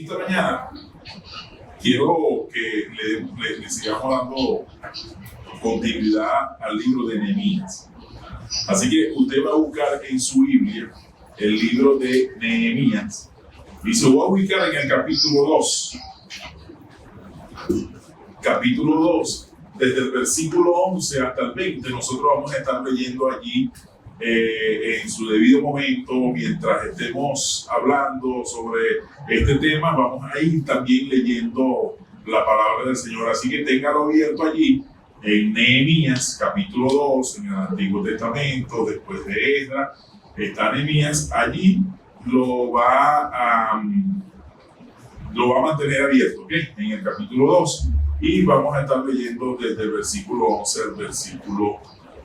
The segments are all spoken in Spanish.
Esta mañana quiero que le sigamos dando continuidad al libro de Nehemías. Así que usted va a buscar en su Biblia el libro de Nehemías y se va a ubicar en el capítulo 2. Capítulo 2, desde el versículo 11 hasta el 20, nosotros vamos a estar leyendo allí en su debido momento, mientras estemos hablando sobre este tema, vamos a ir también leyendo la palabra del Señor. Así que téngalo abierto allí en Nehemías, capítulo 2, en el Antiguo Testamento, después de Esdras, está Nehemías, allí lo va a mantener abierto, ¿okay? En el capítulo 2, y vamos a estar leyendo desde el versículo 11 al versículo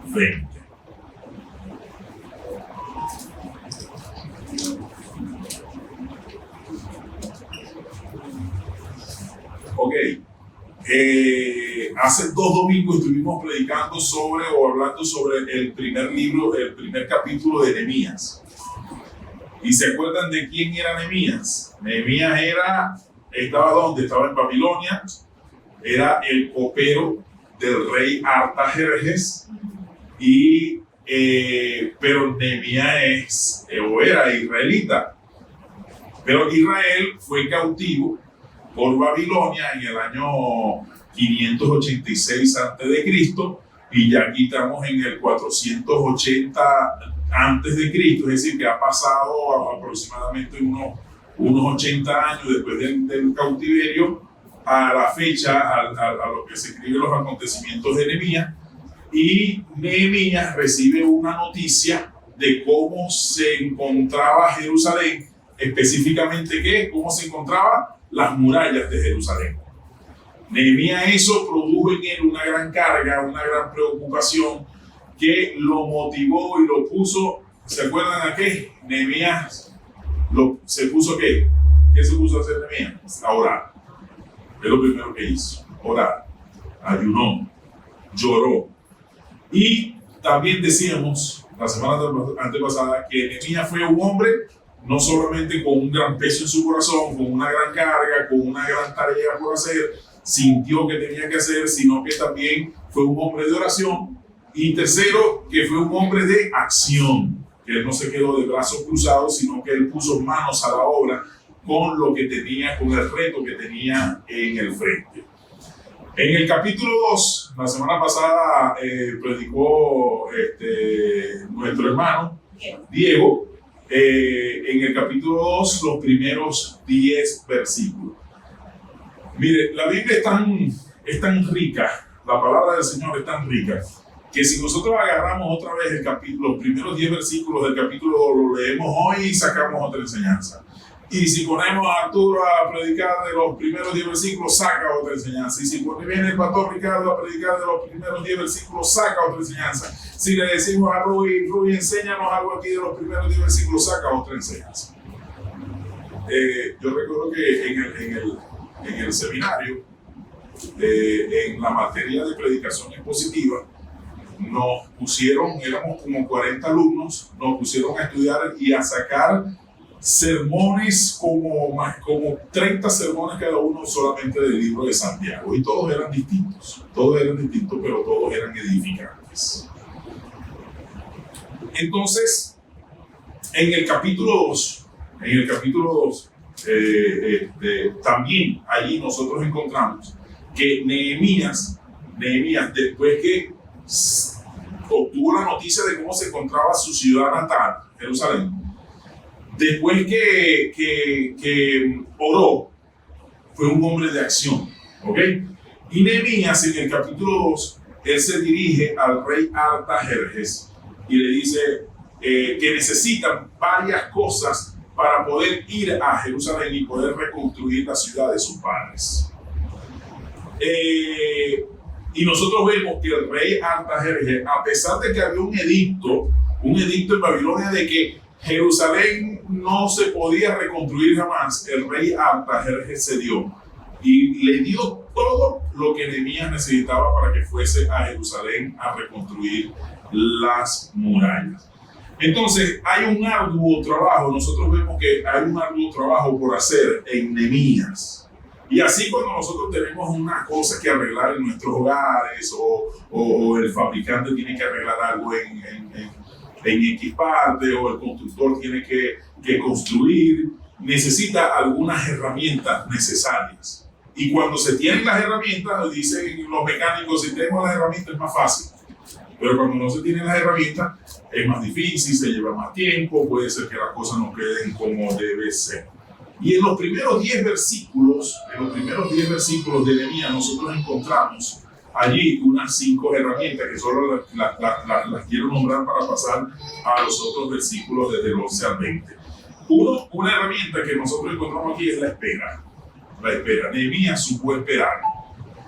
20. Ok, hace 2 domingos estuvimos predicando hablando sobre el primer capítulo de Nehemías. ¿Y se acuerdan de quién era Nehemías? Nehemías estaba ¿dónde? Estaba en Babilonia, era el copero del rey Artajerjes, pero Nehemías era israelita. Pero Israel fue cautivo por Babilonia en el año 586 a.C. y ya aquí estamos en el 480 a.C., es decir, que ha pasado aproximadamente unos 80 años después del cautiverio a la fecha, a lo que se escriben los acontecimientos de Nehemías, y Nehemías recibe una noticia de cómo se encontraba Jerusalén, específicamente cómo se encontraban las murallas de Jerusalén. Nehemías, eso produjo en él una gran carga, una gran preocupación que lo motivó y lo puso. ¿Se acuerdan a qué? Nehemías se puso ¿qué? ¿Qué se puso a hacer Nehemías? A orar. Es lo primero que hizo, orar, ayunó, lloró. Y también decíamos la semana antepasada que Nehemías fue un hombre no solamente con un gran peso en su corazón, con una gran carga, con una gran tarea por hacer, sintió que tenía que hacer, sino que también fue un hombre de oración. Y tercero, que fue un hombre de acción, que él no se quedó de brazos cruzados, sino que él puso manos a la obra con lo que tenía, con el reto que tenía en el frente. En el capítulo 2, la semana pasada predicó nuestro hermano Diego, en el capítulo 2, los primeros 10 versículos. Mire, la Biblia es tan rica, la palabra del Señor es tan rica, que si nosotros agarramos otra vez los primeros 10 versículos del capítulo 2, lo leemos hoy y sacamos otra enseñanza. Y si ponemos a Arturo a predicar de los primeros 10 versículos, saca otra enseñanza. Y si viene el pastor Ricardo a predicar de los primeros 10 versículos, saca otra enseñanza. Si le decimos a Rubí, enséñanos algo aquí de los primeros 10 versículos, saca otra enseñanza. Yo recuerdo que en el seminario, en la materia de predicación expositiva, nos pusieron, éramos como 40 alumnos, nos pusieron a estudiar y a sacar sermones, como 30 sermones cada uno solamente del libro de Santiago, y todos eran distintos, pero todos eran edificantes. Entonces, en el capítulo 2, también allí nosotros encontramos que Nehemías, después que obtuvo la noticia de cómo se encontraba su ciudad natal, Jerusalén, después que oró, fue un hombre de acción, ¿ok? Y Nehemías, en el capítulo 2, él se dirige al rey Artajerjes y le dice que necesitan varias cosas para poder ir a Jerusalén y poder reconstruir la ciudad de sus padres. Y nosotros vemos que el rey Artajerjes, a pesar de que había un edicto en Babilonia de que Jerusalén no se podía reconstruir jamás, el rey Artajerjes cedió y le dio todo lo que Nehemías necesitaba para que fuese a Jerusalén a reconstruir las murallas. Entonces, hay un arduo trabajo, nosotros vemos que hay un arduo trabajo por hacer en Nehemías. Y así cuando nosotros tenemos una cosa que arreglar en nuestros hogares o el fabricante tiene que arreglar algo en X parte o el constructor tiene que construir, necesita algunas herramientas necesarias. Y cuando se tienen las herramientas, dicen los mecánicos, si tenemos las herramientas es más fácil. Pero cuando no se tienen las herramientas es más difícil, se lleva más tiempo, puede ser que las cosas no queden como debe ser. Y en los primeros 10 versículos, de Nehemías, nosotros encontramos allí unas 5 herramientas que solo las quiero nombrar para pasar a los otros versículos desde el 11 al 20. Una herramienta que nosotros encontramos aquí es la espera. La espera. Nehemías supo esperar.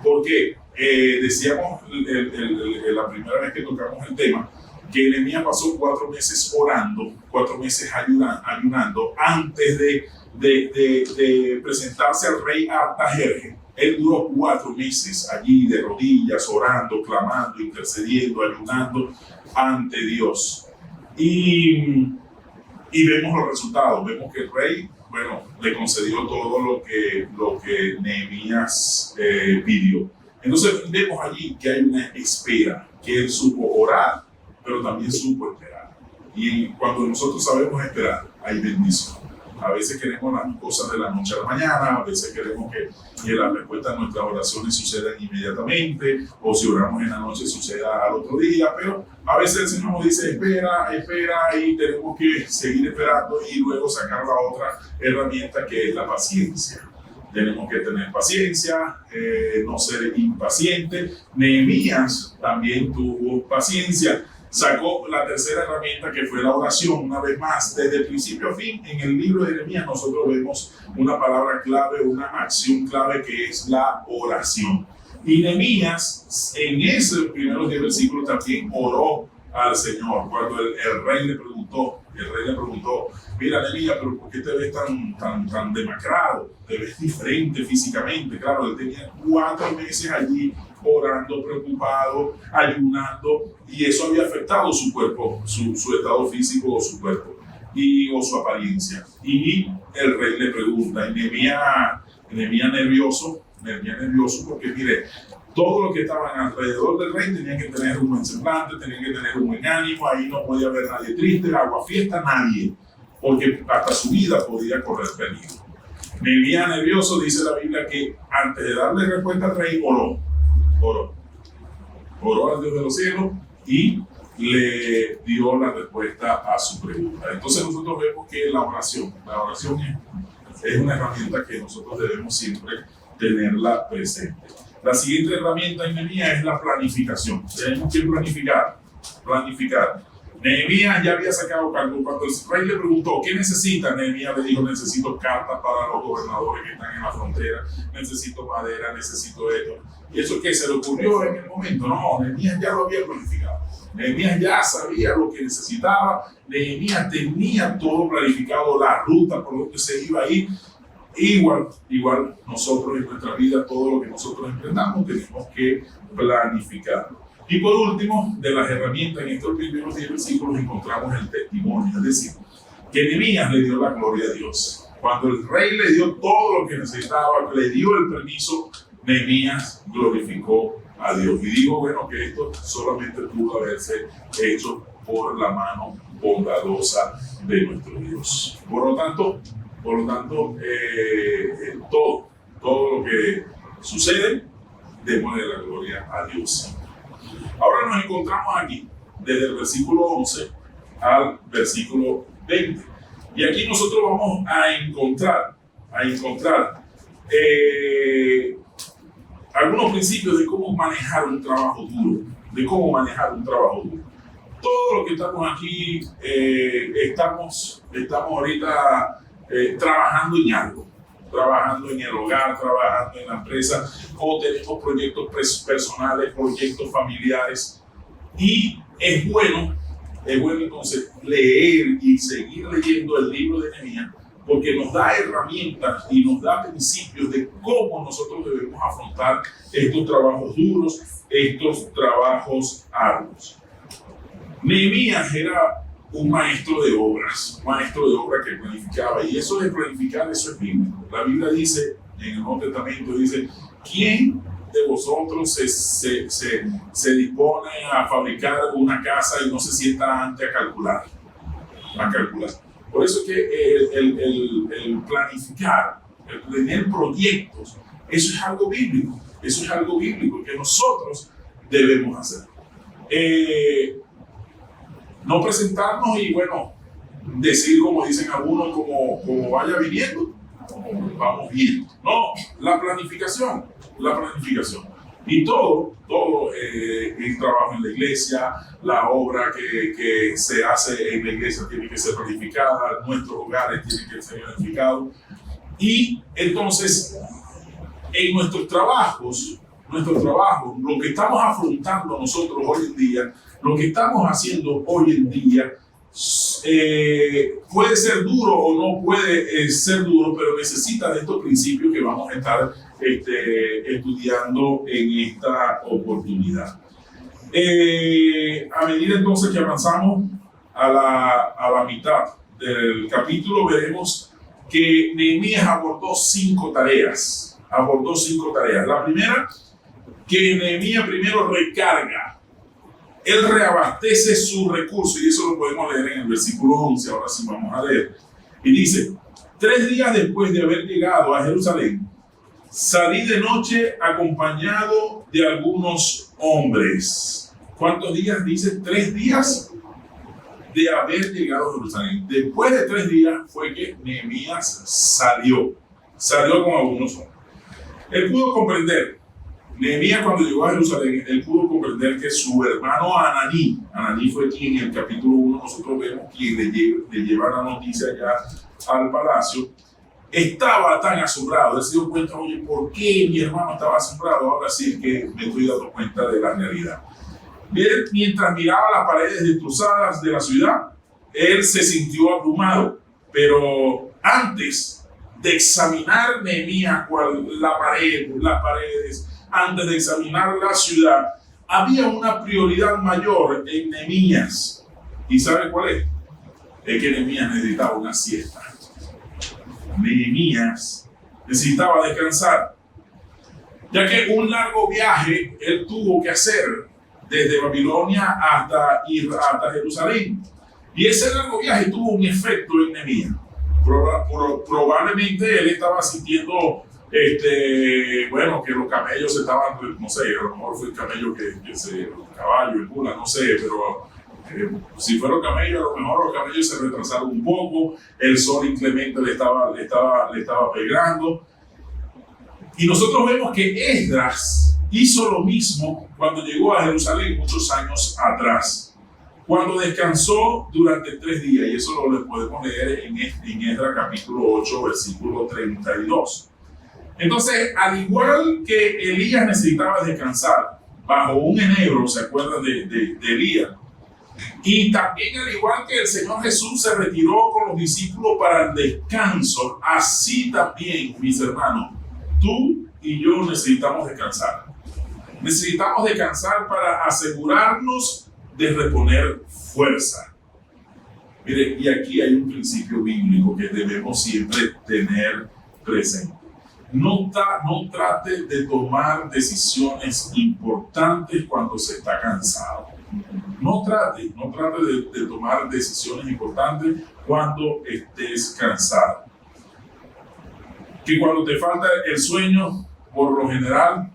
Porque decíamos la primera vez que tocamos el tema, que Nehemías pasó 4 meses orando, 4 meses ayunando antes de presentarse al rey Artajerjes. Él duró 4 meses allí de rodillas, orando, clamando, intercediendo, ayunando ante Dios. Y vemos los resultados, vemos que el rey, le concedió todo lo que Nehemías pidió. Entonces vemos allí que hay una espera, que él supo orar, pero también supo esperar. Y cuando nosotros sabemos esperar, hay bendición. A veces queremos las cosas de la noche a la mañana, a veces queremos que la respuesta a nuestras oraciones sucedan inmediatamente, o si oramos en la noche suceda al otro día, pero a veces el Señor nos dice espera, y tenemos que seguir esperando y luego sacar la otra herramienta que es la paciencia. Tenemos que tener paciencia, no ser impaciente. Nehemías también tuvo paciencia. Sacó la tercera herramienta, que fue la oración. Una vez más, desde el principio a fin, en el libro de Nehemías nosotros vemos una palabra clave, una acción clave, que es la oración. Y Nehemías, en esos primeros 10 versículos, también oró al Señor. Cuando el rey le preguntó, mira Nehemías, pero ¿por qué te ves tan demacrado? Te ves diferente físicamente. Claro, él tenía 4 meses allí orando, preocupado, ayunando, y eso había afectado su cuerpo, su estado físico o su cuerpo, o su apariencia. Y el rey le pregunta, y Nehemías nervioso, porque mire, todos los que estaban alrededor del rey tenían que tener un buen semblante, tenían que tener un buen ánimo, ahí no podía haber nadie triste, aguafiesta, nadie, porque hasta su vida podía correr peligro. Nehemías nervioso, dice la Biblia, que antes de darle respuesta al rey, oró al Dios de los cielos y le dio la respuesta a su pregunta. Entonces nosotros vemos que la oración es una herramienta que nosotros debemos siempre tenerla presente. La siguiente herramienta en Nehemías es la planificación. Tenemos que planificar. Nehemías ya había sacado cálculo. Cuando el rey le preguntó ¿qué necesita? Nehemías le dijo: necesito cartas para los gobernadores que están en la frontera, necesito madera, necesito esto. Y eso que se le ocurrió en el momento, no, Nehemías ya lo había planificado. Nehemías ya sabía lo que necesitaba. Nehemías tenía todo planificado, la ruta por donde se iba a ir. Igual nosotros en nuestra vida, todo lo que nosotros emprendamos tenemos que planificarlo. Y por último, de las herramientas en estos primeros 10 versículos encontramos el testimonio, es decir, que Nehemías le dio la gloria a Dios. Cuando el rey le dio todo lo que necesitaba, le dio el permiso, Nehemías glorificó a Dios. Y digo, que esto solamente pudo haberse hecho por la mano bondadosa de nuestro Dios. Por lo tanto, todo lo que sucede, démosle la gloria a Dios. Ahora nos encontramos aquí, desde el versículo 11 al versículo 20. Y aquí nosotros vamos a encontrar algunos principios de cómo manejar un trabajo duro. Todos los que estamos aquí estamos ahorita trabajando en algo. Trabajando en el hogar, trabajando en la empresa, o tenemos proyectos personales, proyectos familiares. Y es bueno entonces leer y seguir leyendo el libro de Nehemías, porque nos da herramientas y nos da principios de cómo nosotros debemos afrontar estos trabajos duros, estos trabajos arduos. Nehemías era un maestro de obras que planificaba. Y eso de planificar, eso es bíblico. La Biblia dice, en el Nuevo Testamento dice, ¿quién de vosotros se dispone a fabricar una casa y no se sienta antes a calcular? Por eso es que el planificar, el tener proyectos, eso es algo bíblico. Eso es algo bíblico que nosotros debemos hacer. No presentarnos y, bueno, decir, como dicen algunos, como vaya viniendo, vamos viendo. No, la planificación. Y todo el trabajo en la iglesia, la obra que se hace en la iglesia tiene que ser planificada, nuestros hogares tienen que ser planificados. Y entonces, en nuestros trabajos, lo que estamos afrontando nosotros hoy en día, lo que estamos haciendo hoy en día, puede ser duro o no puede ser duro, pero necesita de estos principios que vamos a estar estudiando en esta oportunidad. A medida entonces que avanzamos a la mitad del capítulo, veremos que Nehemías abordó 5 tareas. La primera, que Nehemías primero recarga. Él reabastece sus recursos, y eso lo podemos leer en el versículo 11, ahora sí vamos a leer. Y dice, 3 días después de haber llegado a Jerusalén, salí de noche acompañado de algunos hombres. ¿Cuántos días? Dice 3 días de haber llegado a Jerusalén. Después de 3 días fue que Nehemías salió con algunos hombres. Él pudo comprender, Nehemías cuando llegó a Jerusalén, él pudo comprender que su hermano Ananí fue quien en el capítulo 1 nosotros vemos quien le lleva la noticia ya al palacio, estaba tan asombrado. Él se dio cuenta, oye, ¿por qué mi hermano estaba asombrado? Ahora sí es que me estoy dando cuenta de la realidad. Él, mientras miraba las paredes destrozadas de la ciudad, él se sintió abrumado, pero antes de examinar Nehemías las paredes, antes de examinar la ciudad, había una prioridad mayor en Nehemías. ¿Y sabe cuál es? Es que Nehemías necesitaba una siesta. Nehemías necesitaba descansar, ya que un largo viaje él tuvo que hacer desde Babilonia hasta Jerusalén. Y ese largo viaje tuvo un efecto en Nehemías. Probablemente él estaba sintiendo bueno, que los camellos estaban, no sé, a lo mejor fue el camello el caballo, el mula, no sé, pero si fueron camellos, a lo mejor los camellos se retrasaron un poco, el sol inclemente le estaba pegando. Y nosotros vemos que Esdras hizo lo mismo cuando llegó a Jerusalén muchos años atrás, cuando descansó durante 3 días, y eso lo podemos leer en Esdras capítulo 8, versículo 32. Entonces, al igual que Elías necesitaba descansar bajo un enebro, ¿se acuerdan de Elías? Y también al igual que el Señor Jesús se retiró con los discípulos para el descanso, así también, mis hermanos, tú y yo necesitamos descansar. Necesitamos descansar para asegurarnos de reponer fuerza. Mire, y aquí hay un principio bíblico que debemos siempre tener presente. No trate de tomar decisiones importantes cuando se está cansado. No trate de tomar decisiones importantes cuando estés cansado. Que cuando te falta el sueño, por lo general,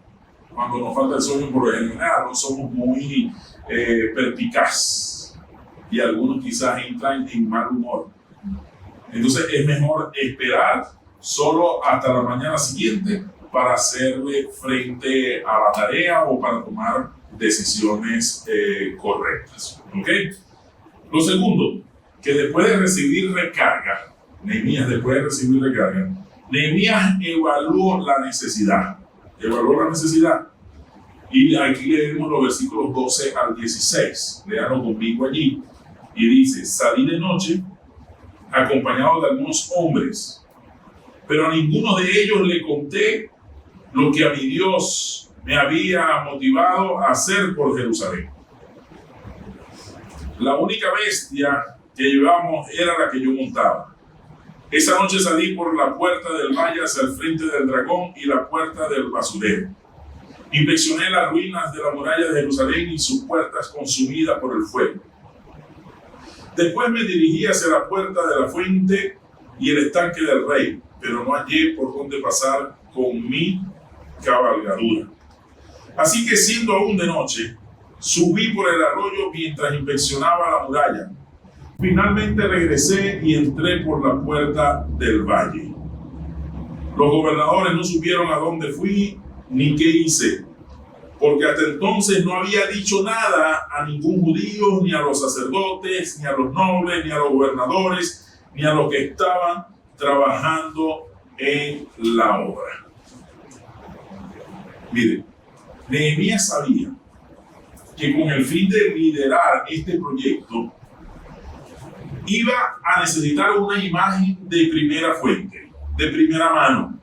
no somos muy perspicaz, y algunos quizás entran en mal humor. Entonces es mejor esperar solo hasta la mañana siguiente para hacerle frente a la tarea o para tomar decisiones correctas. ¿Ok? Lo segundo, que después de recibir recarga, Nehemías evaluó la necesidad. Y aquí leemos los versículos 12 al 16. Léanlo conmigo allí. Y dice, salí de noche acompañado de algunos hombres, pero a ninguno de ellos le conté lo que a mi Dios me había motivado a hacer por Jerusalén. La única bestia que llevábamos era la que yo montaba. Esa noche salí por la puerta del valle hacia el frente del dragón y la puerta del basurero. Inspeccioné las ruinas de la muralla de Jerusalén y sus puertas consumidas por el fuego. Después me dirigí hacia la puerta de la fuente y el estanque del rey, pero no hallé por dónde pasar con mi cabalgadura. Así que, siendo aún de noche, subí por el arroyo mientras inspeccionaba la muralla. Finalmente regresé y entré por la puerta del valle. Los gobernadores no supieron a dónde fui ni qué hice, porque hasta entonces no había dicho nada a ningún judío, ni a los sacerdotes, ni a los nobles, ni a los gobernadores, ni a los que estaban trabajando en la obra. Mire, Nehemías sabía que con el fin de liderar este proyecto iba a necesitar una imagen de primera fuente, de primera mano,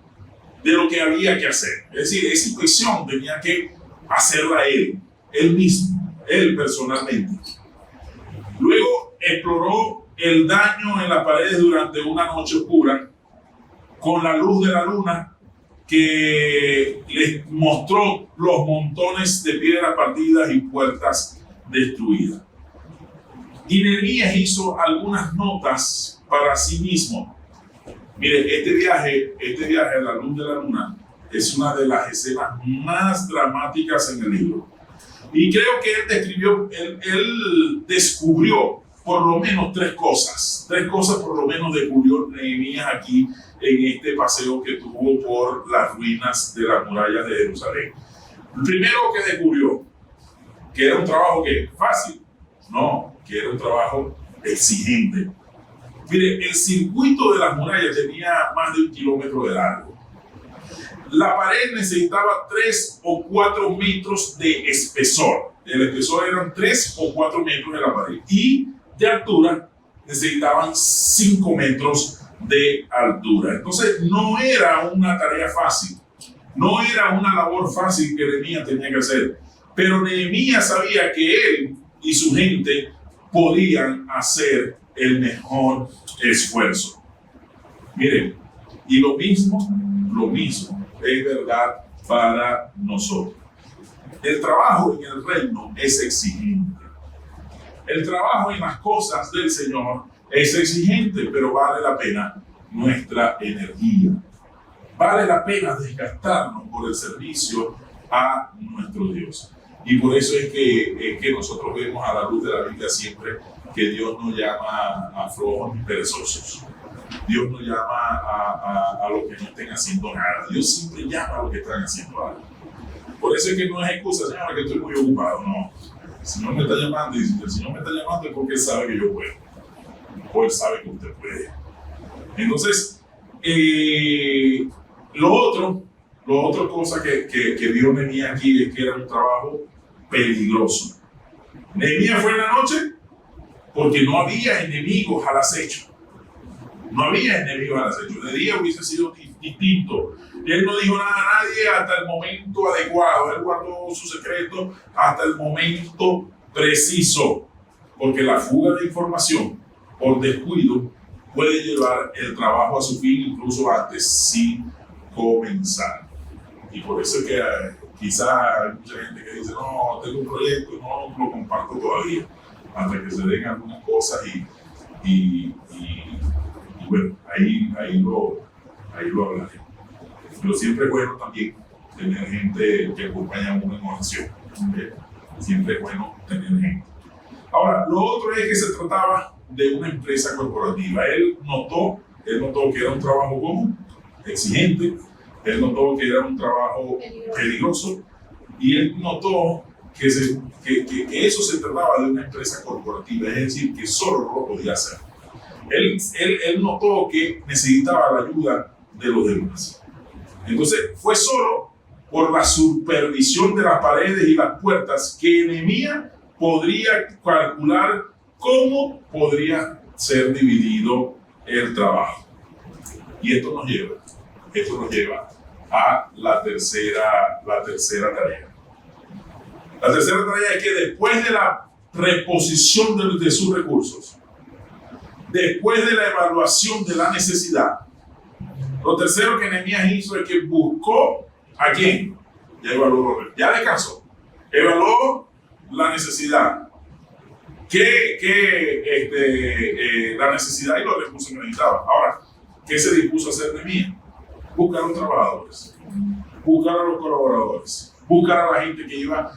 de lo que había que hacer. Es decir, esa inspección tenía que hacerla él mismo, él personalmente. Luego exploró el daño en las paredes durante una noche oscura con la luz de la luna que les mostró los montones de piedras partidas y puertas destruidas. Y Nehemías hizo algunas notas para sí mismo. Mire, este viaje a la luz de la luna es una de las escenas más dramáticas en el libro. Y creo que él descubrió por lo menos tres cosas por lo menos descubrió Nehemías aquí en este paseo que tuvo por las ruinas de las murallas de Jerusalén. El primero que descubrió, que era un trabajo que fácil, no, que era un trabajo exigente. Mire, el circuito de las murallas tenía más de 1 kilómetro de largo. La pared necesitaba 3 o 4 metros de espesor. El espesor eran 3 o 4 metros de la pared. Y de altura necesitaban 5 metros de altura. Entonces no era una tarea fácil. No era una labor fácil que Nehemías tenía que hacer. Pero Nehemías sabía que él y su gente podían hacer el mejor esfuerzo. Miren, y lo mismo es verdad para nosotros. El trabajo en el reino es exigente. El trabajo en las cosas del Señor es exigente, pero vale la pena nuestra energía. Vale la pena desgastarnos por el servicio a nuestro Dios. Y por eso es que nosotros vemos a la luz de la Biblia siempre que Dios no llama a flojos ni perezosos. Dios no llama a los que no estén haciendo nada. Dios siempre llama a los que están haciendo algo. Por eso es que no es excusa, Señor, que estoy muy ocupado. No. El Señor me está llamando y si el Señor me está llamando es porque Él sabe que yo puedo. O Él sabe que usted puede. Entonces, lo otro cosa que Dios venía aquí es que era un trabajo peligroso. Nehemías fue en la noche porque no había enemigos al acecho. No había enemigos al acecho. De día hubiese sido distinto. Él no dijo nada a nadie hasta el momento adecuado. Él guardó su secreto hasta el momento preciso. Porque la fuga de información por descuido puede llevar el trabajo a su fin incluso antes sin comenzar. Y por eso es que quizá hay mucha gente que dice, no, tengo un proyecto y no lo comparto todavía, hasta que se den algunas cosas y bueno, ahí lo hablaré. Pero siempre es bueno también tener gente que acompaña a uno en oración. Siempre es bueno tener gente. Ahora, lo otro es que se trataba de una empresa corporativa. Él notó que era un trabajo común, exigente. Él notó que era un trabajo peligroso y él notó que eso se trataba de una empresa corporativa, es decir, que solo no lo podía hacer. Él notó que necesitaba la ayuda de los demás. Entonces fue solo por la supervisión de las paredes y las puertas que Nehemías podría calcular cómo podría ser dividido el trabajo. Y esto nos lleva a la tercera tarea. La tercera tarea es que después de la reposición de sus recursos, después de la evaluación de la necesidad, lo tercero que Nehemías hizo es que buscó a quién. Ya evaluó, ya descansó. Evaluó la necesidad. La necesidad y los recursos que necesitaba. Ahora, ¿qué se dispuso a hacer Nehemías? Buscar a los trabajadores, buscar a los colaboradores, buscar a la gente que iba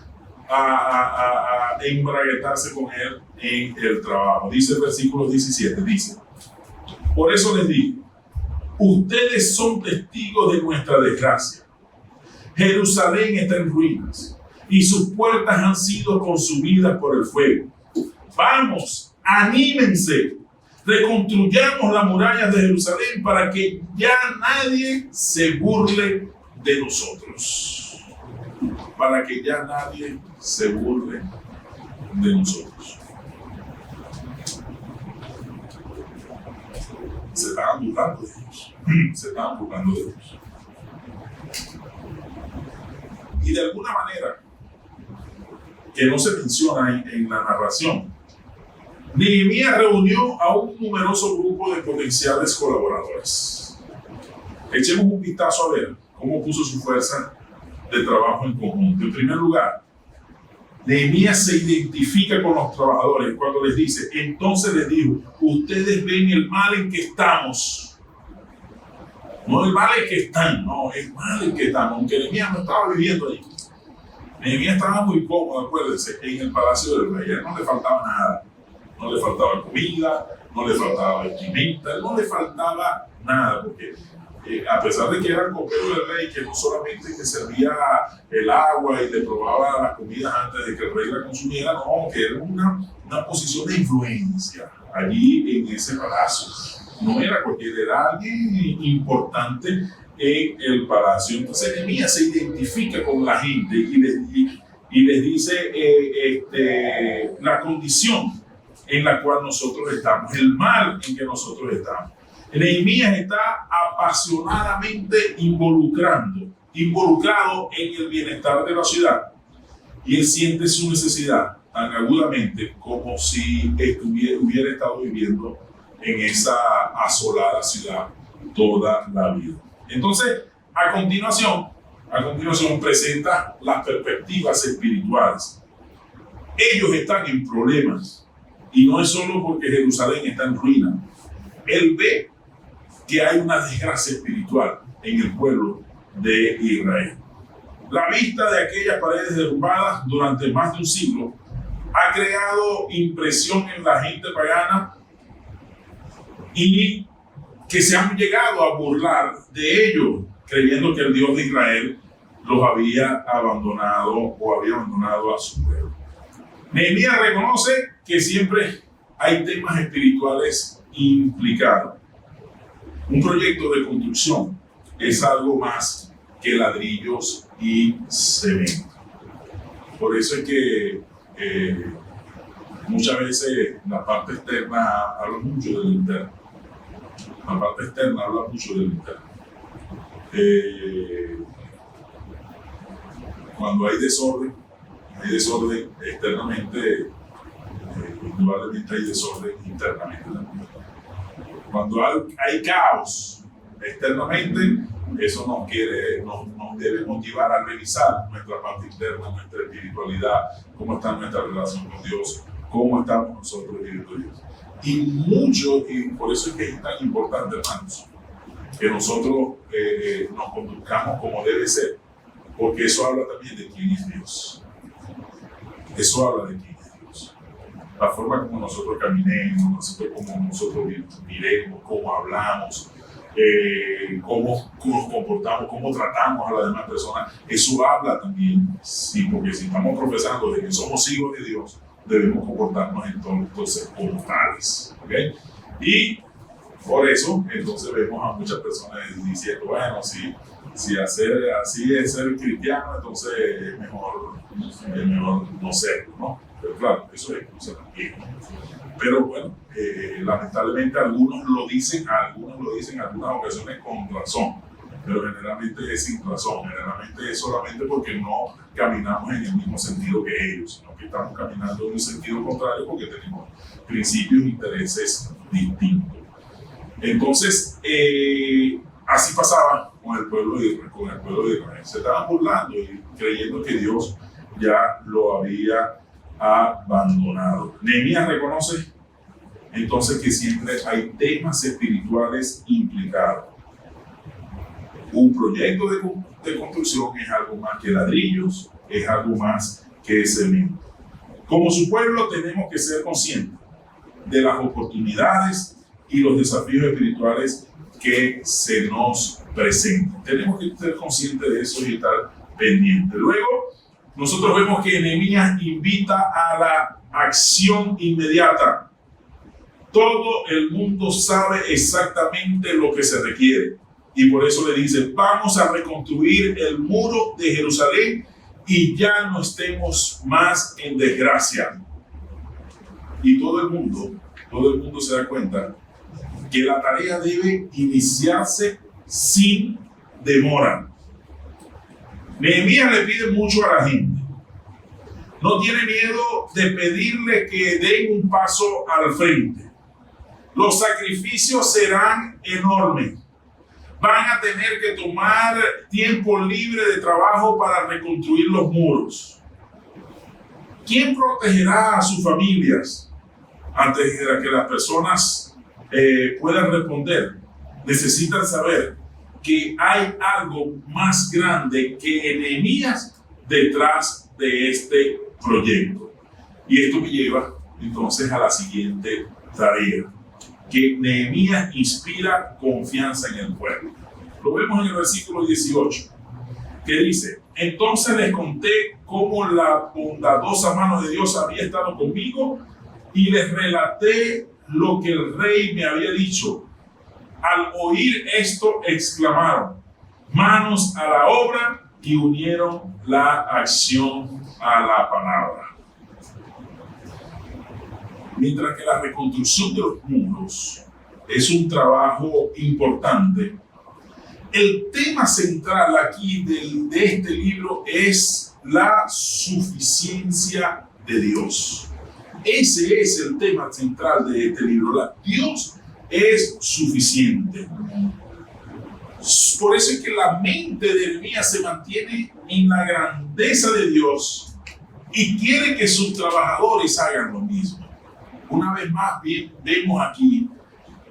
a embraguetarse con él en el trabajo. Dice el versículo 17, dice: por eso les digo, ustedes son testigos de nuestra desgracia. Jerusalén está en ruinas y sus puertas han sido consumidas por el fuego. Vamos, anímense, reconstruyamos las murallas de Jerusalén para que ya nadie se burle de nosotros. Para que ya nadie se burle de nosotros. Se estaban burlando de ellos. Se estaban burlando de ellos. Y de alguna manera, que no se menciona en la narración, Nehemías reunió a un numeroso grupo de potenciales colaboradores. Echemos un vistazo a ver cómo puso su fuerza de trabajo en conjunto. En primer lugar, Nehemías se identifica con los trabajadores cuando les dice: entonces les dijo, ustedes ven el mal en que estamos. No el mal en que están, no, el mal en que estamos. Aunque Nehemías no estaba viviendo allí. Nehemías estaba muy cómodo, acuérdense, en el palacio del rey. A él no le faltaba nada. No le faltaba comida, no le faltaba vestimenta, no le faltaba nada, porque a pesar de que era el copero del rey, que no solamente que servía el agua y le probaba las comidas antes de que el rey la consumiera, no, que era una posición de influencia allí en ese palacio. No era cualquier, era alguien importante en el palacio. Entonces Nehemías se identifica con la gente y les dice la condición en la cual nosotros estamos, el mal en que nosotros estamos. Nehemías está apasionadamente involucrado en el bienestar de la ciudad, y él siente su necesidad tan agudamente como si hubiera estado viviendo en esa asolada ciudad toda la vida. Entonces, a continuación presenta las perspectivas espirituales. Ellos están en problemas. Y no es solo porque Jerusalén está en ruina. Él ve que hay una desgracia espiritual en el pueblo de Israel. La vista de aquellas paredes derrumbadas durante más de un siglo ha creado impresión en la gente pagana, y que se han llegado a burlar de ellos, creyendo que el Dios de Israel los había abandonado o había abandonado a su pueblo. Nehemías reconoce que siempre hay temas espirituales implicados. Un proyecto de construcción es algo más que ladrillos y cemento. Por eso es que muchas veces la parte externa habla mucho del interno. La parte externa habla mucho del interno. Cuando hay desorden externamente, indudablemente hay desorden internamente también. Cuando hay caos externamente, eso nos debe motivar a revisar nuestra parte interna, nuestra espiritualidad, cómo está nuestra relación con Dios, cómo estamos nosotros viviendo Dios. Y por eso es que es tan importante, hermanos, que nosotros nos conduzcamos como debe ser, porque eso habla también de quién es Dios. Eso habla de quién es Dios. La forma como nosotros caminemos, como nosotros miremos, cómo hablamos, cómo nos comportamos, cómo tratamos a las demás personas, eso habla también, sí, porque si estamos profesando de que somos hijos de Dios, debemos comportarnos entonces como tales, ¿okay? Y por eso, entonces vemos a muchas personas diciendo, bueno, si hacer así es ser cristiano, entonces es mejor no serlo, ¿no? Pero claro, eso es excusa también, ¿no? Pero bueno, lamentablemente algunos lo dicen en algunas ocasiones con razón, pero generalmente es sin razón, generalmente es solamente porque no caminamos en el mismo sentido que ellos, sino que estamos caminando en un sentido contrario porque tenemos principios e intereses distinto. Entonces, así pasaba con el pueblo de Israel. Se estaban burlando y creyendo que Dios ya lo había abandonado. Nehemías reconoce entonces que siempre hay temas espirituales implicados. Un proyecto de construcción es algo más que ladrillos, es algo más que cemento. Como su pueblo tenemos que ser conscientes de las oportunidades y los desafíos espirituales que se nos presentan. Tenemos que ser conscientes de eso y estar pendientes. Luego, nosotros vemos que Nehemías invita a la acción inmediata. Todo el mundo sabe exactamente lo que se requiere. Y por eso le dice, vamos a reconstruir el muro de Jerusalén y ya no estemos más en desgracia. Y todo el mundo se da cuenta que la tarea debe iniciarse sin demora. Nehemías le pide mucho a la gente. No tiene miedo de pedirle que den un paso al frente. Los sacrificios serán enormes. Van a tener que tomar tiempo libre de trabajo para reconstruir los muros. ¿Quién protegerá a sus familias antes de que las personas puedan responder? Necesitan saber que hay algo más grande que Nehemías detrás de este proyecto. Y esto me lleva entonces a la siguiente tarea, que Nehemías inspira confianza en el pueblo. Lo vemos en el versículo 18, que dice, entonces les conté cómo la bondadosa mano de Dios había estado conmigo y les relaté lo que el rey me había dicho. Al oír esto exclamaron, manos a la obra, y unieron la acción a la palabra. Mientras que la reconstrucción de los muros es un trabajo importante, el tema central aquí de este libro es la suficiencia de Dios. Ese es el tema central de este libro. Dios es suficiente. Por eso es que la mente de Nehemías se mantiene en la grandeza de Dios y quiere que sus trabajadores hagan lo mismo. Una vez más, vemos aquí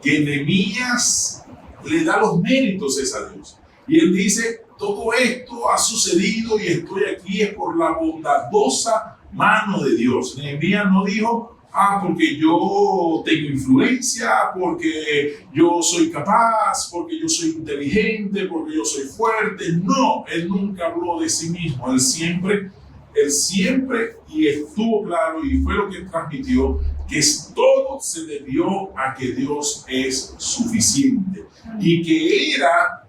que Nehemías le da los méritos a Dios. Y él dice, todo esto ha sucedido y estoy aquí es por la bondadosa mano de Dios. Nehemías no dijo, porque yo tengo influencia, porque yo soy capaz, porque yo soy inteligente, porque yo soy fuerte. No, él nunca habló de sí mismo. Él siempre, y estuvo claro, y fue lo que transmitió, que todo se debió a que Dios es suficiente y que era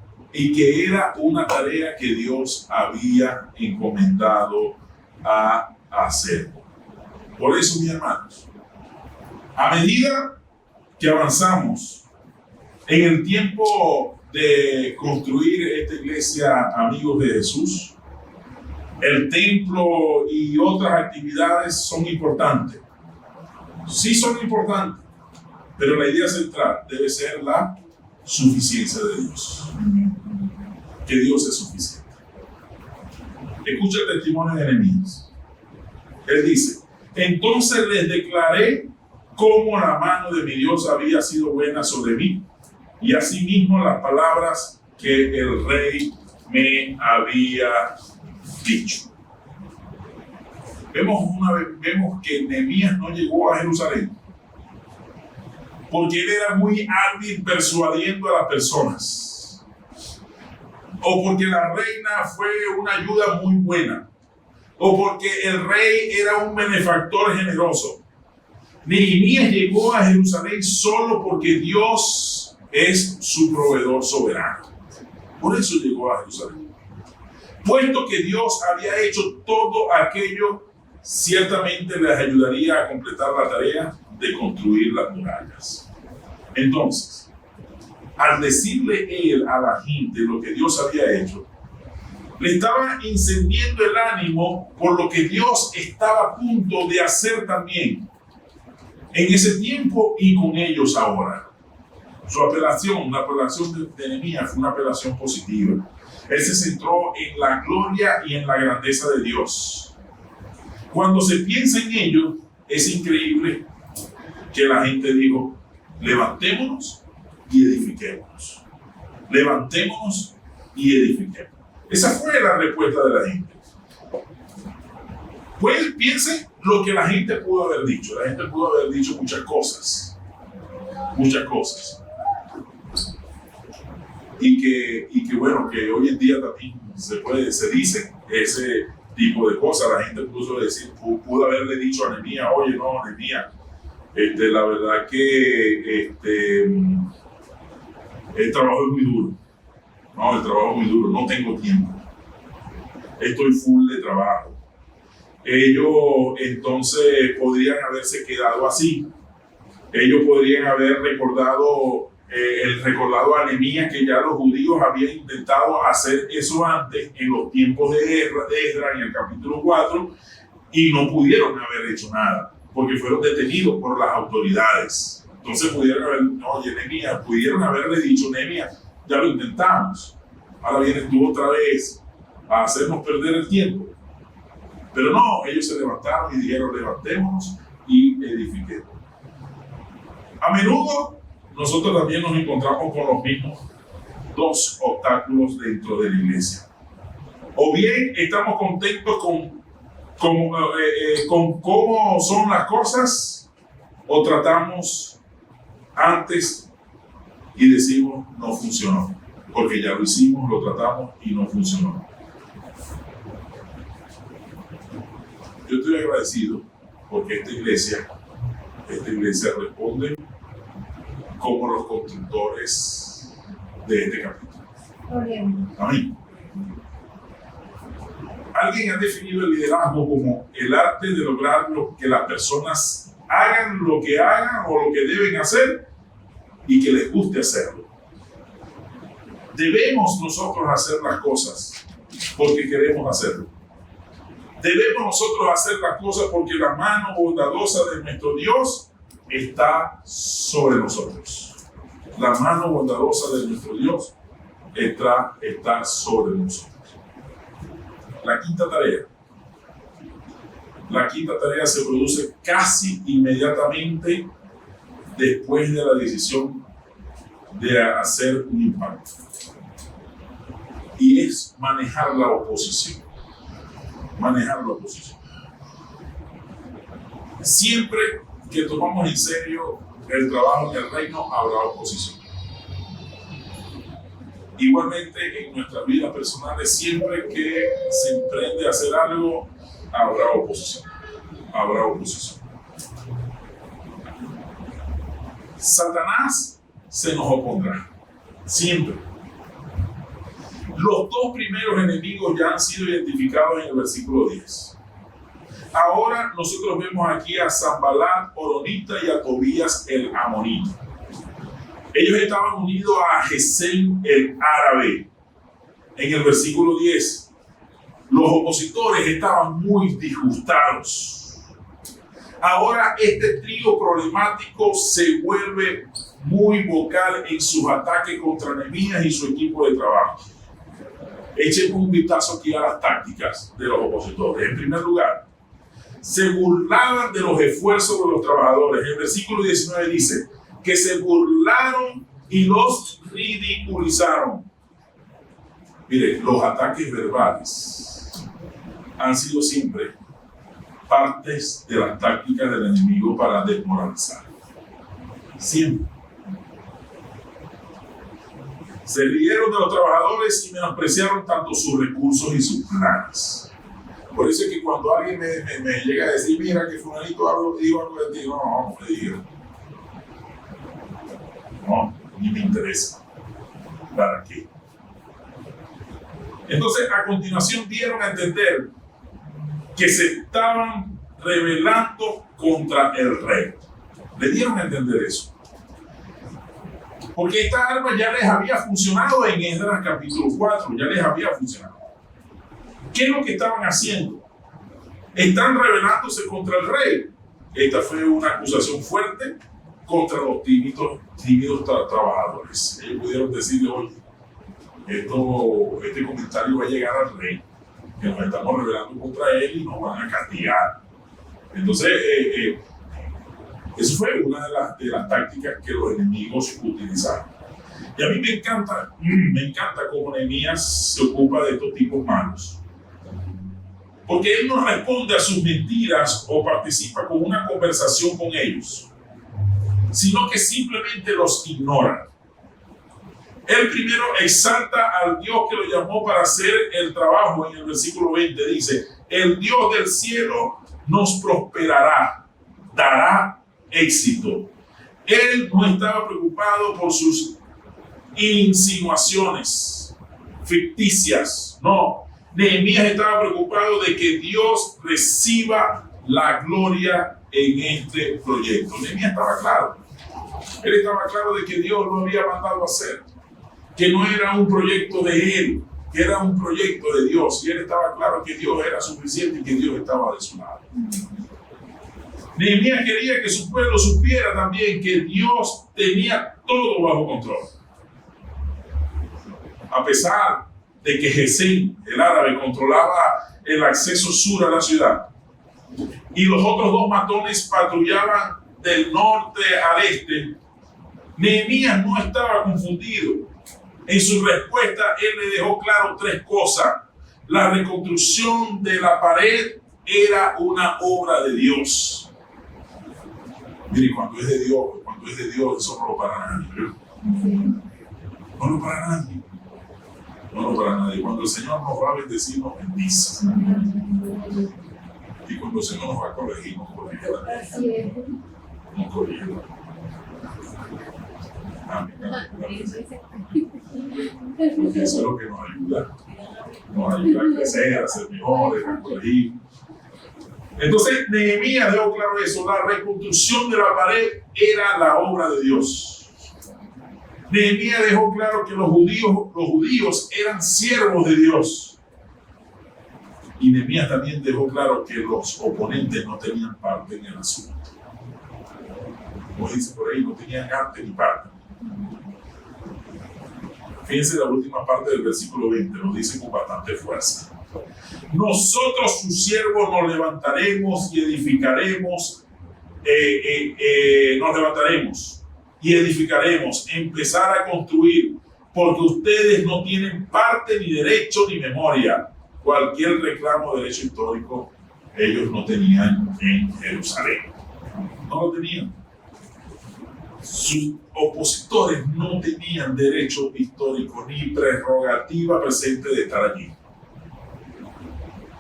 una tarea que Dios había encomendado a hacer. Por eso, mis hermanos, a medida que avanzamos en el tiempo de construir esta iglesia, amigos de Jesús, el templo y otras actividades son importantes. Sí son importantes, pero la idea central debe ser la suficiencia de Dios. Que Dios es suficiente. Escucha el testimonio de Nehemías. Él dice, entonces les declaré cómo la mano de mi Dios había sido buena sobre mí, y asimismo las palabras que el rey me había dicho. Vemos que Nehemías no llegó a Jerusalén porque él era muy hábil persuadiendo a las personas, o porque la reina fue una ayuda muy buena, o porque el rey era un benefactor generoso. Nehemías llegó a Jerusalén solo porque Dios es su proveedor soberano. Por eso llegó a Jerusalén. Puesto que Dios había hecho todo aquello, ciertamente les ayudaría a completar la tarea de construir las murallas. Entonces, al decirle él a la gente lo que Dios había hecho, le estaba encendiendo el ánimo por lo que Dios estaba a punto de hacer también. en ese tiempo y con ellos ahora. Su apelación, la apelación de Nehemías fue una apelación positiva. Él se centró en la gloria y en la grandeza de Dios. Cuando se piensa en ello, es increíble que la gente dijo, levantémonos y edifiquémonos. Levantémonos y edifiquémonos. Esa fue la respuesta de la gente. Pues piensen lo que la gente pudo haber dicho. La gente pudo haber dicho muchas cosas. Muchas cosas. Y que bueno, que hoy en día también se dice ese tipo de cosas. La gente pudo haberle dicho a Nehemías, oye, no, Nehemías, la verdad que el trabajo es muy duro. No, el trabajo es muy duro, no tengo tiempo. Estoy full de trabajo. Ellos entonces podrían haberse quedado así. Ellos podrían haber recordado a Nehemías que ya los judíos habían intentado hacer eso antes en los tiempos de Esdras en el capítulo 4 y no pudieron haber hecho nada porque fueron detenidos por las autoridades. Entonces pudieron haberle dicho, Nehemías, ya lo intentamos, ahora vienes tú otra vez a hacernos perder el tiempo. Pero no, ellos se levantaron y dijeron, levantémonos y edifiquemos. A menudo nosotros también nos encontramos con los mismos dos obstáculos dentro de la iglesia. O bien estamos contentos con cómo son las cosas, o tratamos antes y decimos no funcionó, porque ya lo hicimos, lo tratamos y no funcionó. Yo estoy agradecido porque esta iglesia responde como los constructores de este capítulo. Amén. Alguien ha definido el liderazgo como el arte de lograr que las personas hagan lo que hagan o lo que deben hacer y que les guste hacerlo. Debemos nosotros hacer las cosas porque queremos hacerlo. Debemos nosotros hacer las cosas porque la mano bondadosa de nuestro Dios está sobre nosotros. La mano bondadosa de nuestro Dios está sobre nosotros. La quinta tarea se produce casi inmediatamente después de la decisión de hacer un impacto. Y es manejar la oposición. Siempre que tomamos en serio el trabajo en el reino, habrá oposición. Igualmente, en nuestras vidas personales, siempre que se emprende a hacer algo, habrá oposición. Satanás se nos opondrá. Siempre. Los dos primeros enemigos ya han sido identificados en el versículo 10. Ahora nosotros vemos aquí a Sanbalat Horonita y a Tobías el Amonita. Ellos estaban unidos a Gesem el árabe. En el versículo 10, los opositores estaban muy disgustados. Ahora este trío problemático se vuelve muy vocal en sus ataques contra Nehemías y su equipo de trabajo. Echemos un vistazo aquí a las tácticas de los opositores. En primer lugar, se burlaban de los esfuerzos de los trabajadores. El versículo 19 dice que se burlaron y los ridiculizaron. Mire, los ataques verbales han sido siempre partes de las tácticas del enemigo para desmoralizar. Siempre. Se rieron de los trabajadores y menospreciaron tanto sus recursos y sus planes. Por eso es que cuando alguien me llega a decir, mira que fulanito dijo algo de ti, no me diga. No, ni me interesa. ¿Para qué? Entonces, a continuación dieron a entender que se estaban rebelando contra el rey. Le dieron a entender eso. Porque esta arma ya les había funcionado en Esdras capítulo 4, ya les había funcionado. ¿Qué es lo que estaban haciendo? Están rebelándose contra el rey. esta fue una acusación fuerte contra los tímidos trabajadores. Ellos pudieron decirle, oye, este comentario va a llegar al rey, que nos estamos rebelando contra él y nos van a castigar. Entonces, eso fue una de las tácticas que los enemigos utilizaron. Y a mí me encanta cómo Nehemías se ocupa de estos tipos malos. Porque él no responde a sus mentiras o participa con una conversación con ellos, sino que simplemente los ignora. Él primero exalta al Dios que lo llamó para hacer el trabajo. En el versículo 20 dice, el Dios del cielo nos prosperará, dará éxito. Él no estaba preocupado por sus insinuaciones ficticias, no. Nehemías estaba preocupado de que Dios reciba la gloria en este proyecto. Nehemías estaba claro. Él estaba claro de que Dios lo había mandado a hacer, que no era un proyecto de él, que era un proyecto de Dios. Y él estaba claro que Dios era suficiente y que Dios estaba de su lado. Nehemías quería que su pueblo supiera también que Dios tenía todo bajo control. A pesar de que Gesem, el árabe, controlaba el acceso sur a la ciudad y los otros dos matones patrullaban del norte al este, Nehemías no estaba confundido. En su respuesta, él le dejó claro tres cosas. La reconstrucción de la pared era una obra de Dios. Mire, cuando es de Dios, eso no lo para nadie. No lo para nadie. No lo para nadie. Cuando el Señor nos va a bendecir, nos bendice. Y cuando el Señor nos va a corregir, nos corrige. Nos corrige. Amén. Porque eso es lo que nos ayuda. Nos ayuda a crecer, a ser mejores, a corregir. Entonces, Nehemías dejó claro eso. La reconstrucción de la pared era la obra de Dios. Nehemías dejó claro que los judíos eran siervos de Dios. Y Nehemías también dejó claro que los oponentes no tenían parte en el asunto. Como dice por ahí, no tenían parte ni parte. Fíjense la última parte del versículo 20, lo dice con bastante fuerza. Nosotros, sus siervos, nos levantaremos y edificaremos, empezar a construir, porque ustedes no tienen parte ni derecho ni memoria. Cualquier reclamo de derecho histórico ellos no tenían en Jerusalén. No lo tenían. Sus opositores no tenían derecho histórico ni prerrogativa presente de estar allí.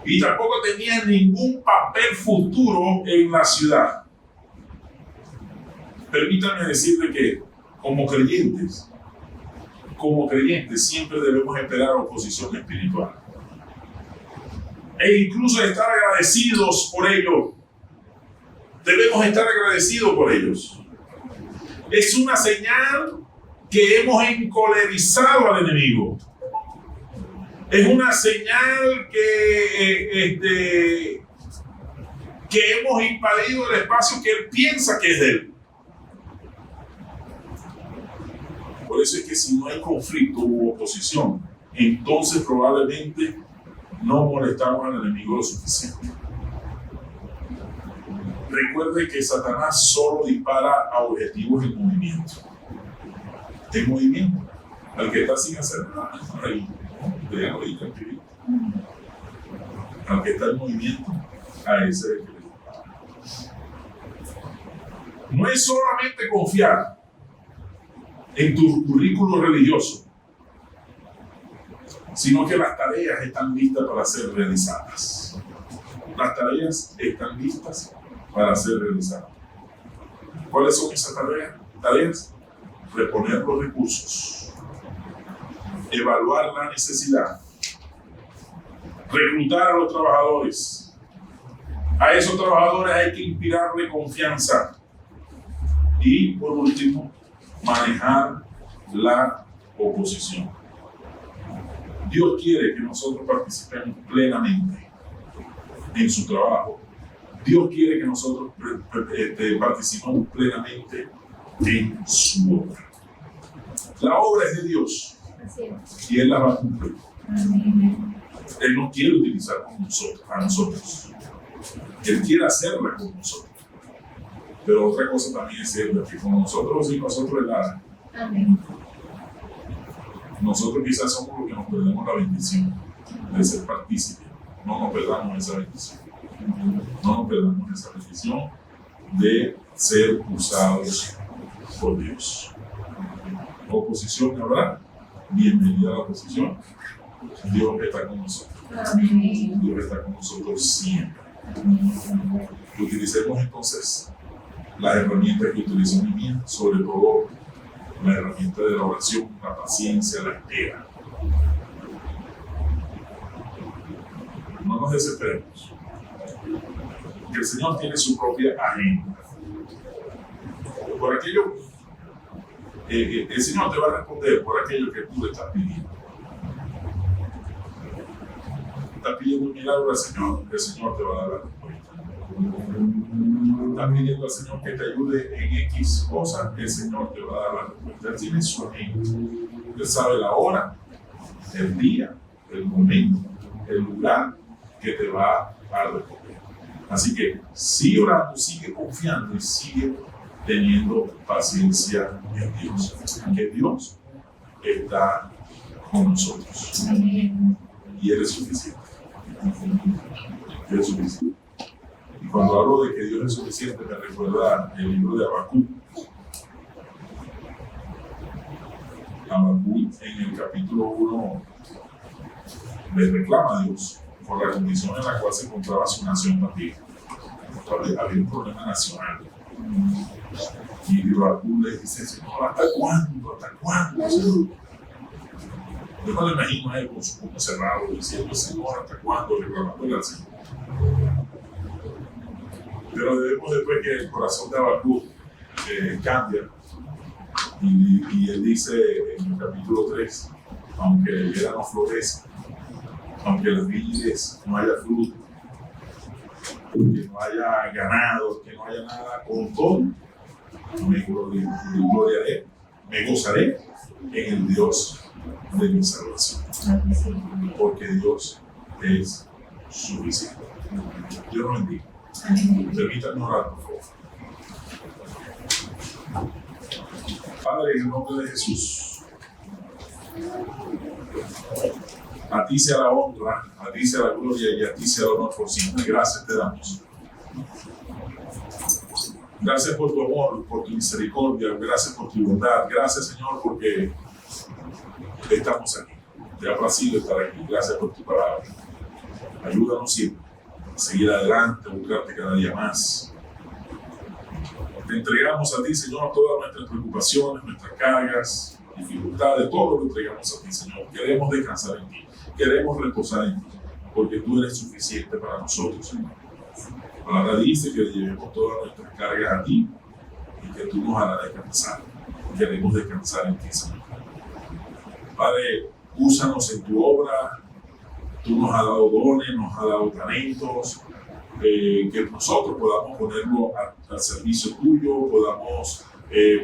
Y tampoco tenían ningún papel futuro en la ciudad. Permítanme decirle que como creyentes siempre debemos esperar oposición espiritual. E incluso estar agradecidos por ello. Debemos estar agradecidos por ellos. Es una señal que hemos encolerizado al enemigo. Es una señal que hemos invadido el espacio que él piensa que es de él. Por eso es que si no hay conflicto u oposición, entonces probablemente no molestamos al enemigo lo suficiente. Recuerde que Satanás solo dispara a objetivos en movimiento. En movimiento. Al que está sin hacer nada. Ahí. Al que está en movimiento, a ese es el que le dispara. No es solamente confiar en tu currículo religioso, sino que las tareas están listas para ser realizadas. Las tareas están listas para ser realizadas. ¿Cuáles son esas tareas? Reponer los recursos, evaluar la necesidad, reclutar a los trabajadores. A esos trabajadores hay que inspirarle confianza. Y por último, manejar la oposición. Dios quiere que nosotros participemos plenamente en su trabajo Dios quiere que nosotros participemos plenamente en su obra. La obra es de Dios y Él la va a cumplir. Él no quiere utilizar a nosotros. Él quiere hacerla con nosotros. Pero otra cosa también es cierta, que con nosotros y nosotros la haga. Nosotros quizás somos los que nos perdemos la bendición de ser partícipes. No nos perdamos esa bendición. No nos perdamos esa bendición de ser usados por Dios. Oposición habrá. Bienvenida a la oposición. Dios está con nosotros. Dios está con nosotros siempre. Utilicemos entonces las herramientas que utilizó mi mía, sobre todo la herramienta de la oración, la paciencia, la espera. No nos desesperemos, porque el Señor tiene su propia agenda. Por aquello, el Señor te va a responder por aquello que tú le estás pidiendo. Estás pidiendo un milagro al Señor, el Señor te va a dar la respuesta. Estás pidiendo al Señor que te ayude en X cosas, el Señor te va a dar la respuesta. Él tiene su agenda. Él sabe la hora, el día, el momento, el lugar que te va a responder. Así que sigue orando, sigue confiando y sigue teniendo paciencia en Dios. Que Dios está con nosotros. Y Él es suficiente. Él es suficiente. Y cuando hablo de que Dios es suficiente, me recuerda el libro de Habacuc. Habacuc en el capítulo 1 le reclama a Dios por la condición en la cual se encontraba su nación también. Había un problema nacional. Y Habacuc le dice: Señor, ¿hasta cuándo? ¿Hasta cuándo, Señor? Yo no le imagino a él con su puño cerrado diciendo: Señor, ¿hasta cuándo? Reclamándole al Señor. Pero debemos después que el corazón de Habacuc cambia y él dice en el capítulo 3: aunque la higuera no florezca, aunque las vides no haya fruto, que no haya ganado, que no haya nada, con todo me gloriaré, me gozaré en el Dios de mi salvación, porque Dios es suficiente. Dios nos bendiga. Permítanme orar, por favor. Padre, en el nombre de Jesús, a ti sea la honra, a ti sea la gloria y a ti sea el honor por siempre. Gracias te damos. Gracias por tu amor, por tu misericordia, gracias por tu bondad. Gracias, Señor, porque estamos aquí. Te ha placido estar aquí. Gracias por tu palabra. Ayúdanos siempre a seguir adelante, a buscarte cada día más. Te entregamos a ti, Señor, todas nuestras preocupaciones, nuestras cargas, dificultades, todo lo entregamos a ti, Señor. Queremos descansar en ti, queremos reposar en ti, porque tú eres suficiente para nosotros, Señor. La palabra dice que le llevemos todas nuestras cargas a ti y que tú nos harás descansar. Queremos descansar en ti, Señor. Padre, úsanos en tu obra. Tú nos has dado dones, nos has dado talentos, que nosotros podamos ponerlo al servicio tuyo, podamos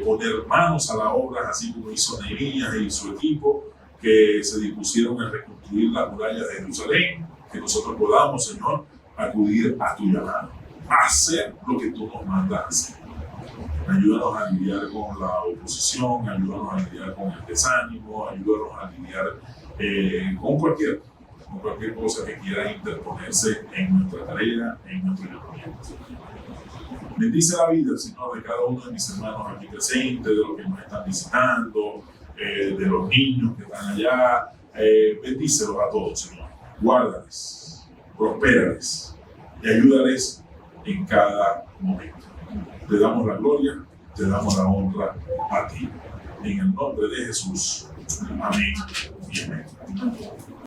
poner manos a la obra, así como hizo Nehemías y su equipo, que se dispusieron a reconstruir las murallas de Jerusalén, que nosotros podamos, Señor, acudir a tu llamado, hacer lo que tú nos mandas hacer. Ayúdanos a lidiar con la oposición, ayúdanos a lidiar con el desánimo, ayúdanos a lidiar con cualquier cosa que quiera interponerse en nuestra tarea, en nuestro llamamiento. Bendice la vida, Señor, de cada uno de mis hermanos aquí presentes, de los que nos están visitando, de los niños que están allá. Bendícelos a todos, Señor. Guárdales, prospérales y ayúdales en cada momento. Te damos la gloria, te damos la honra a ti. En el nombre de Jesús. Amén y amén.